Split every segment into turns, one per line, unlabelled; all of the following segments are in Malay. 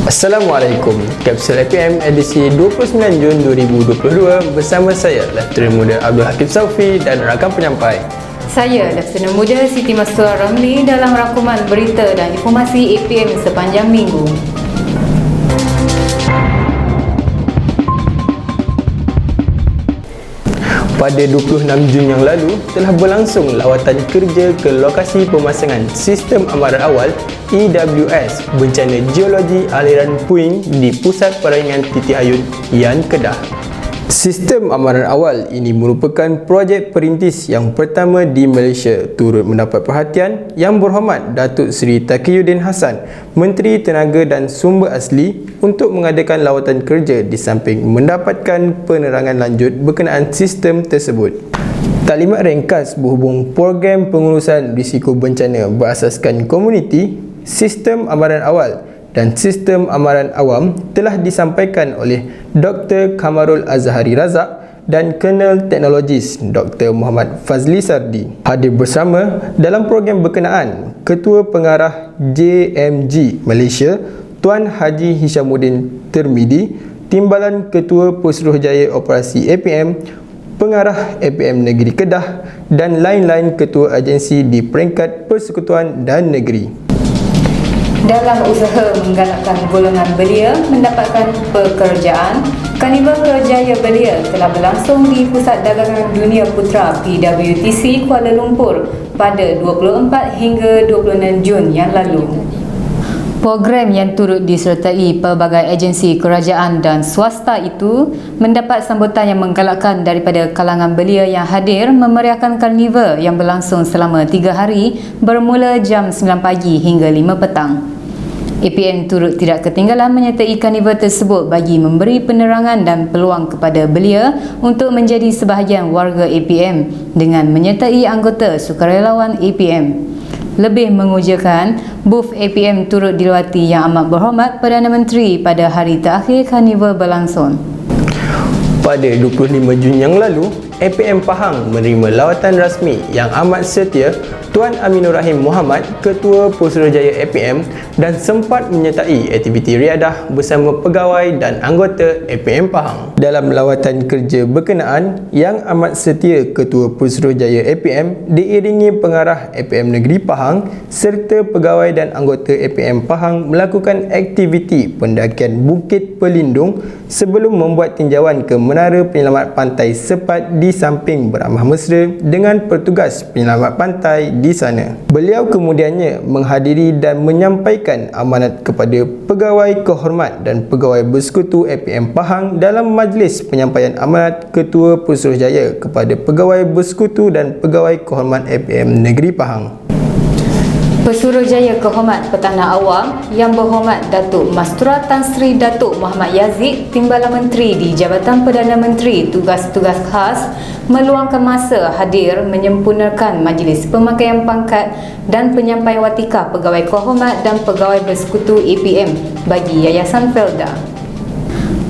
Assalamualaikum. Kapsul APM edisi 29 Jun 2022 bersama saya Leftenan Muda Abdul Hakim Saufi dan rakan penyampai.
Saya Leftenan Muda Siti Mastura Ramli dalam rangkuman berita dan informasi APM sepanjang minggu.
Pada 26 Jun yang lalu telah berlangsung lawatan kerja ke lokasi pemasangan Sistem Amaran Awal EWS Bencana Geologi Aliran Puing di Pusat Perangingan Titi Ayun, Yan Kedah. Sistem Amaran Awal ini merupakan projek perintis yang pertama di Malaysia, turut mendapat perhatian Yang Berhormat Datuk Seri Taqiyuddin Hassan, Menteri Tenaga dan Sumber Asli, untuk mengadakan lawatan kerja di samping mendapatkan penerangan lanjut berkenaan sistem tersebut. Taklimat ringkas berhubung program pengurusan risiko bencana berasaskan komuniti, Sistem Amaran Awal dan Sistem Amaran Awam telah disampaikan oleh Dr. Kamarul Azhari Razak dan Kolonel Teknologis Dr. Muhammad Fazli Sardi. Hadir bersama dalam program berkenaan Ketua Pengarah JMG Malaysia Tuan Haji Hishamuddin Termidi, Timbalan Ketua Pusruhjaya Operasi APM, Pengarah APM Negeri Kedah dan lain-lain ketua agensi di peringkat persekutuan dan negeri.
Dalam usaha menggalakkan golongan belia mendapatkan pekerjaan, Karnival Kerjaya Belia telah berlangsung di Pusat Dagangan Dunia Putra PWTC Kuala Lumpur pada 24 hingga 26 Jun yang lalu. Program yang turut disertai pelbagai agensi kerajaan dan swasta itu mendapat sambutan yang menggalakkan daripada kalangan belia yang hadir memeriahkan karnival yang berlangsung selama 3 hari bermula jam 9 pagi hingga 5 petang. APM turut tidak ketinggalan menyertai karnival tersebut bagi memberi penerangan dan peluang kepada belia untuk menjadi sebahagian warga APM dengan menyertai anggota sukarelawan APM. Lebih mengujakan, booth APM turut dilawati Yang Amat Berhormat Perdana Menteri pada hari terakhir karnival berlangsung.
Pada 25 Jun yang lalu, APM Pahang menerima lawatan rasmi Yang Amat Setia Tuan Aminur Rahim Muhammad, Ketua Pusruhjaya APM, dan sempat menyertai aktiviti riadah bersama pegawai dan anggota APM Pahang. Dalam lawatan kerja berkenaan, Yang Amat Setia Ketua Pusruhjaya APM diiringi pengarah APM Negeri Pahang serta pegawai dan anggota APM Pahang melakukan aktiviti pendakian Bukit Pelindung sebelum membuat tinjauan ke Menara Penyelamat Pantai Sepat di samping Beramah Mesra dengan petugas penyelamat pantai di sana. Beliau kemudiannya menghadiri dan menyampaikan amanat kepada pegawai kehormat dan pegawai bersekutu APM Pahang dalam majlis penyampaian amanat Ketua Pusruhjaya kepada pegawai bersekutu dan pegawai kehormat APM Negeri Pahang.
Pesuruhjaya Kehormat Petana Awam Yang Berhormat Datuk Mastura Tan Sri Datuk Muhammad Yazid, Timbalan Menteri di Jabatan Perdana Menteri Tugas-Tugas Khas, meluangkan masa hadir menyempurnakan majlis pemakaian pangkat dan penyampaian watika pegawai kehormat dan pegawai bersekutu APM bagi Yayasan Felda.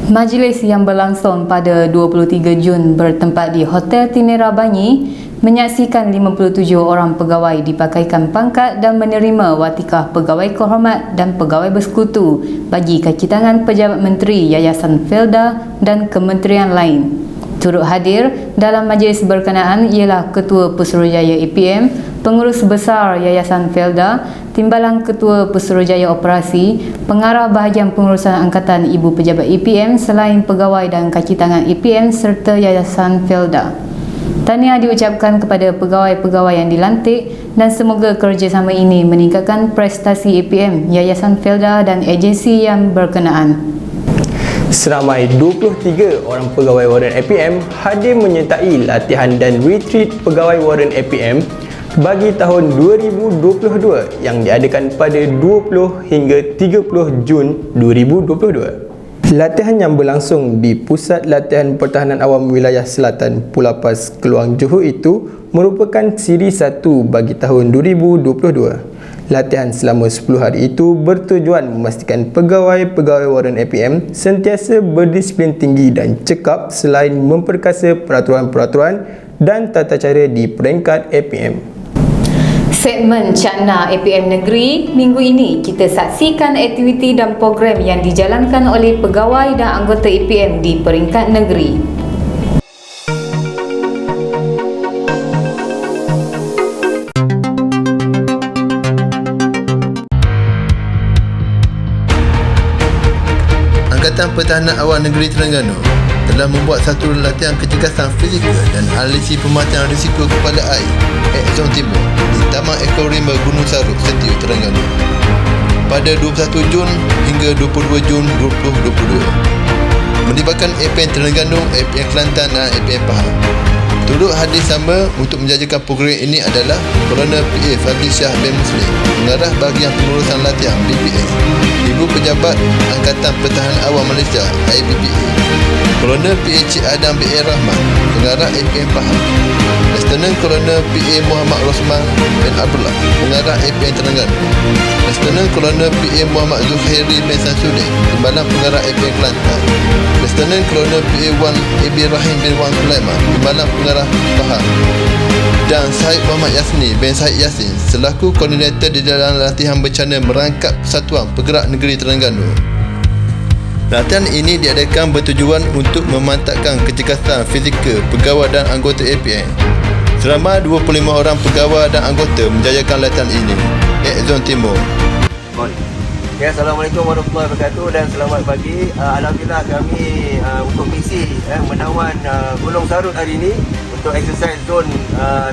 Majlis yang berlangsung pada 23 Jun bertempat di Hotel Tinera Banyi menyaksikan 57 orang pegawai dipakaikan pangkat dan menerima watikah pegawai kehormat dan pegawai bersekutu bagi kaki tangan pejabat menteri Yayasan Felda dan kementerian lain. Turut hadir dalam majlis berkenaan ialah Ketua Pusruhjaya APM, Pengurus Besar Yayasan Felda, Timbalan Ketua Pusruhjaya Operasi, Pengarah Bahagian Pengurusan Angkatan Ibu Pejabat APM selain pegawai dan kaki tangan APM serta Yayasan Felda. Tahniah diucapkan kepada pegawai-pegawai yang dilantik dan semoga kerjasama ini meningkatkan prestasi APM, Yayasan Felda dan agensi yang berkenaan.
Seramai 23 orang pegawai Warren APM hadir menyertai latihan dan retreat pegawai Warren APM bagi tahun 2022 yang diadakan pada 20 hingga 30 Jun 2022. Latihan yang berlangsung di Pusat Latihan Pertahanan Awam Wilayah Selatan Pulau Pas, Keluang Johor itu merupakan siri 1 bagi tahun 2022. Latihan selama 10 hari itu bertujuan memastikan pegawai-pegawai Warren APM sentiasa berdisiplin tinggi dan cekap selain memperkasa peraturan-peraturan dan tata cara di peringkat APM.
Segmen Cakna APM Negeri, minggu ini kita saksikan aktiviti dan program yang dijalankan oleh pegawai dan anggota APM di peringkat negeri.
Angkatan Pertahanan Awal Negeri Terengganu telah membuat satu latihan kecergasan fizikal dan analisis pemantauan risiko kepala air Zon Timur di Taman Ekorimba Gunung Sarut, Setiu, Terengganu pada 21 Jun hingga 22 Jun 2022 melibatkan APM Terengganu, APM Kelantan dan APM Pahang. Turut hadir sama untuk menjajakan program ini adalah Kolonel PA Fadli Shah bin Muslim, Pengarah Bahagian Pengurusan Latihan BPA, Ibu Pejabat Angkatan Pertahanan Awal Malaysia IBPA, Kolonel PA Cik Adam B.A. Rahman, Pengarah APM Pahang, Lieutenant Kolonel PA Muhammad Rosman bin Abdullah, Pengarah APM Terengganu, Lieutenant Kolonel PA Muhammad Zuhairi bin Samsudin, Timbalan Pengarah APM Kelantan, Lieutenant Kolonel PA Wan Ibi Rahim bin Wan Sulaiman, Timbalan Pengarah Pahang, dan Syed Muhammad Yasni bin Syed Yasin selaku koordinator di dalam latihan bencana merangkap Persatuan Pegerak Negeri Terengganu. Latihan ini diadakan bertujuan untuk memantapkan kecergasan fizikal pegawai dan anggota APM. Selama 25 orang pegawai dan anggota menjayakan latihan ini Zon Timur.
Ya, Assalamualaikum warahmatullahi wabarakatuh dan selamat pagi. Alhamdulillah kami untuk misi menawan Gunung Sarut hari ini untuk exercise zon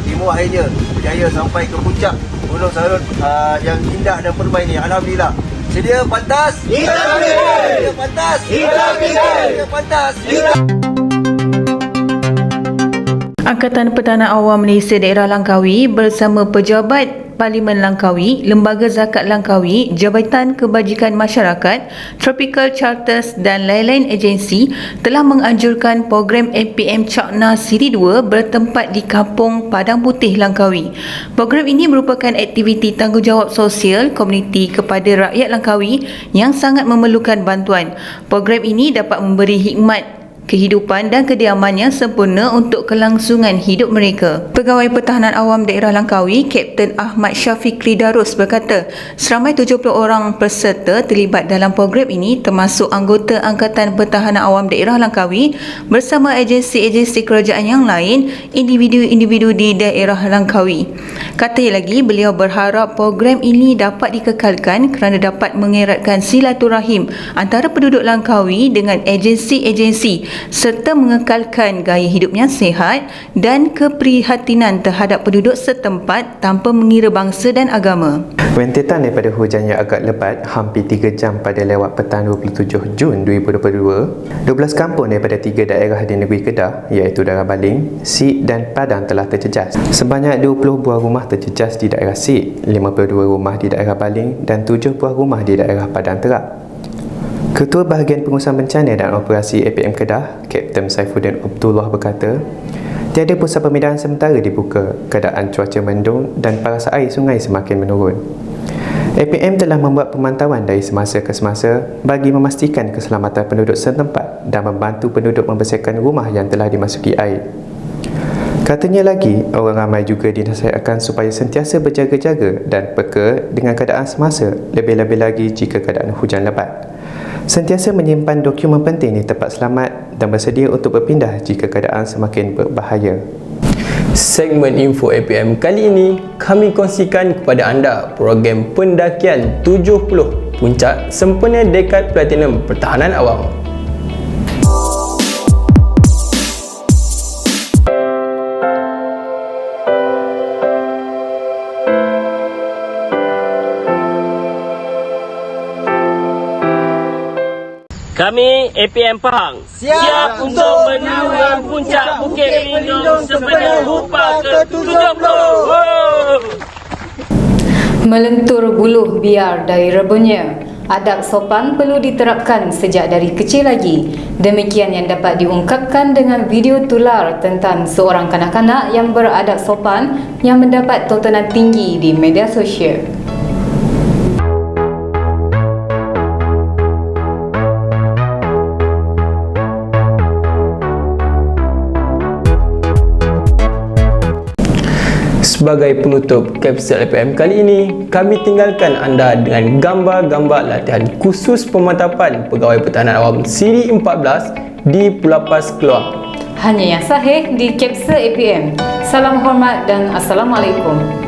timur akhirnya berjaya sampai ke puncak Gunung Sarut yang indah dan permai ini. Alhamdulillah. Sedia pantas? Kita boleh. Sedia pantas? Kita boleh. Sedia pantas?
Angkatan Pertahanan Awal Malaysia Daerah Langkawi bersama pejabat Parlimen Langkawi, Lembaga Zakat Langkawi, Jabatan Kebajikan Masyarakat, Tropical Charters dan lain-lain agensi telah menganjurkan program APM Cakna Siri 2 bertempat di Kampung Padang Putih, Langkawi. Program ini merupakan aktiviti tanggungjawab sosial komuniti kepada rakyat Langkawi yang sangat memerlukan bantuan. Program ini dapat memberi hikmat kehidupan dan kediaman yang sempurna untuk kelangsungan hidup mereka. Pegawai Pertahanan Awam Daerah Langkawi, Kapten Ahmad Syafikri Darus berkata, seramai 70 orang peserta terlibat dalam program ini termasuk anggota Angkatan Pertahanan Awam Daerah Langkawi bersama agensi-agensi kerajaan yang lain, individu-individu di daerah Langkawi. Katanya lagi, beliau berharap program ini dapat dikekalkan kerana dapat mengeratkan silaturahim antara penduduk Langkawi dengan agensi-agensi serta mengekalkan gaya hidup yang sihat dan keprihatinan terhadap penduduk setempat tanpa mengira bangsa dan agama.
Rentetan daripada hujan yang agak lebat hampir 3 jam pada lewat petang 27 Jun 2022, 12 kampung daripada 3 daerah di negeri Kedah iaitu Darah Baling, Sik dan Padang telah terjejas. Sebanyak 20 buah rumah terjejas di daerah Sik, 52 rumah di daerah Baling dan 7 buah rumah di daerah Padang Terap. Ketua Bahagian Pengurusan Bencana dan Operasi APM Kedah, Kapten Saifuddin Abdullah berkata, tiada pusat pemindahan sementara dibuka, keadaan cuaca mendung dan paras air sungai semakin menurun. APM telah membuat pemantauan dari semasa ke semasa bagi memastikan keselamatan penduduk setempat dan membantu penduduk membersihkan rumah yang telah dimasuki air. Katanya lagi, orang ramai juga dinasihatkan supaya sentiasa berjaga-jaga dan peka dengan keadaan semasa, lebih-lebih lagi jika keadaan hujan lebat. Sentiasa menyimpan dokumen penting di tempat selamat dan bersedia untuk berpindah jika keadaan semakin berbahaya.
Segmen info APM kali ini kami kongsikan kepada anda program pendakian 70 puncak sempena dekad platinum pertahanan awam.
Kami APM Pahang siap untuk menawan puncak Bukit Lindung sempena Hupa ke-70.
Melentur buluh biar dari rebunnya. Adab sopan perlu diterapkan sejak dari kecil lagi. Demikian yang dapat diungkapkan dengan video tular tentang seorang kanak-kanak yang beradab sopan yang mendapat tontonan tinggi di media sosial.
Sebagai penutup kapsul APM kali ini, kami tinggalkan anda dengan gambar-gambar latihan khusus pemantapan Pegawai Pertahanan Awam Siri 14 di Pulau Pas, Keluang.
Hanya yang sahih di kapsul APM. Salam hormat dan Assalamualaikum.